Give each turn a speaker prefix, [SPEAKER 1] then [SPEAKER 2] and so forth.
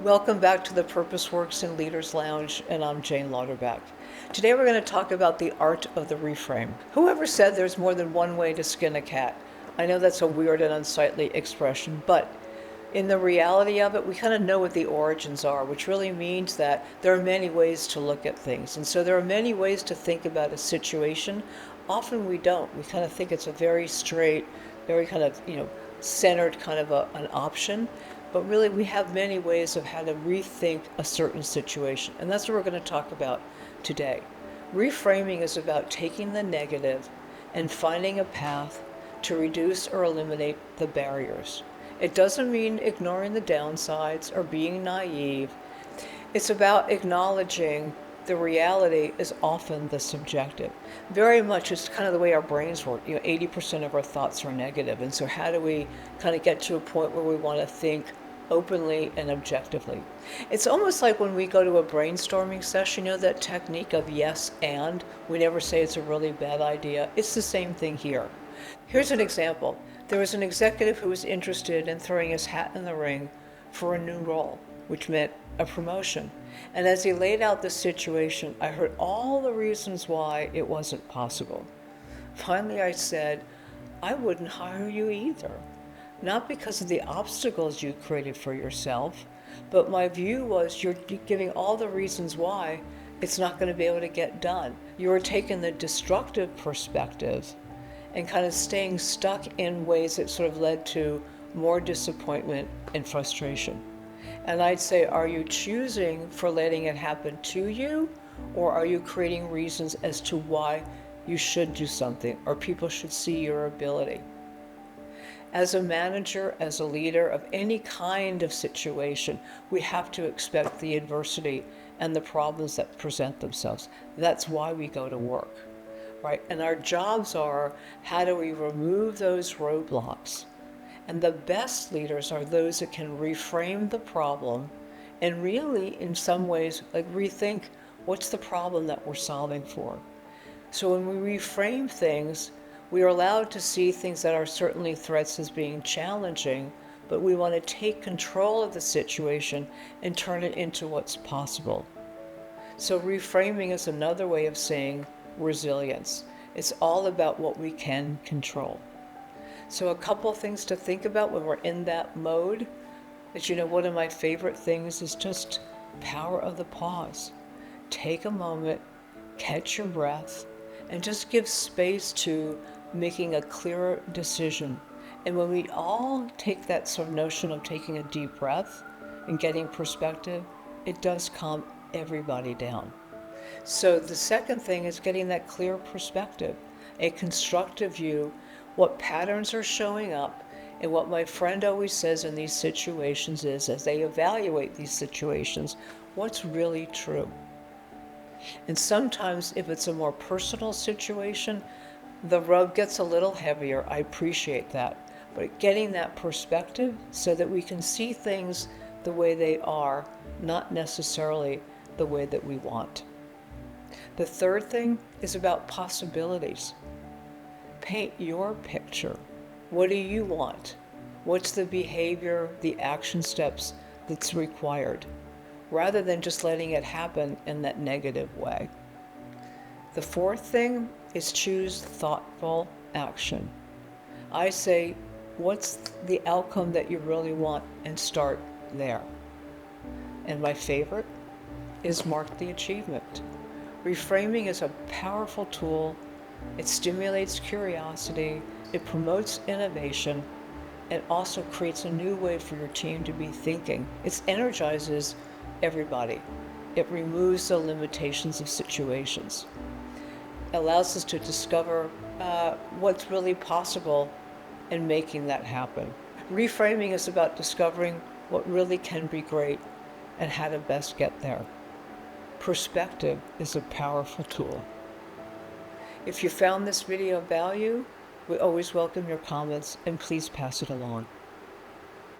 [SPEAKER 1] Welcome back to the Purpose Works and Leaders Lounge, and I'm Jane Lauterbach. Today we're going to talk about the art of the reframe. Whoever said there's more than one way to skin a cat? I know that's a weird and unsightly expression, but in the reality of it, we kind of know what the origins are, which really means that there are many ways to look at things. And so there are many ways to think about a situation. Often we don't. We kind of think it's a very straight, very kind of, centered kind of an option. But really, we have many ways of how to rethink a certain situation. And that's what we're going to talk about today. Reframing is about taking the negative and finding a path to reduce or eliminate the barriers. It doesn't mean ignoring the downsides or being naive. It's about acknowledging the reality is often the subjective. Very much it's kind of the way our brains work. 80% of our thoughts are negative. And so how do we kind of get to a point where we want to think openly and objectively? It's almost like when we go to a brainstorming session, that technique of yes and. We never say it's a really bad idea. It's the same thing here. Here's an example. There was an executive who was interested in throwing his hat in the ring for a new role, which meant a promotion. And as he laid out the situation, I heard all the reasons why it wasn't possible. Finally, I said, I wouldn't hire you either. Not because of the obstacles you created for yourself, but my view was you're giving all the reasons why it's not going to be able to get done. You were taking the destructive perspective and kind of staying stuck in ways that sort of led to more disappointment and frustration. And I'd say, are you choosing for letting it happen to you, or are you creating reasons as to why you should do something, or people should see your ability? As a manager, as a leader of any kind of situation, we have to expect the adversity and the problems that present themselves. That's why we go to work. Right? And our jobs are, how do we remove those roadblocks? And the best leaders are those that can reframe the problem and really, in some ways, rethink what's the problem that we're solving for. So when we reframe things, we are allowed to see things that are certainly threats as being challenging, but we want to take control of the situation and turn it into what's possible. So reframing is another way of saying resilience. It's all about what we can control. So a couple things to think about when we're in that mode is, one of my favorite things is just power of the pause. Take a moment, catch your breath, and just give space to making a clearer decision. And when we all take that sort of notion of taking a deep breath and getting perspective, it does calm everybody down. So the second thing is getting that clear perspective, a constructive view, what patterns are showing up. And what my friend always says in these situations is, as they evaluate these situations, what's really true? And sometimes if it's a more personal situation, the rub gets a little heavier. I appreciate that. But getting that perspective so that we can see things the way they are, not necessarily the way that we want. The third thing is about possibilities. Paint your picture. What do you want? What's the behavior, the action steps that's required, rather than just letting it happen in that negative way. The fourth thing is choose thoughtful action. I say, what's the outcome that you really want, and start there. And my favorite is mark the achievement. Reframing is a powerful tool. It stimulates curiosity, it promotes innovation, it also creates a new way for your team to be thinking. It energizes everybody. It removes the limitations of situations. It allows us to discover what's really possible and making that happen. Reframing is about discovering what really can be great and how to best get there. Perspective is a powerful tool. If you found this video of value, we always welcome your comments, and please pass it along.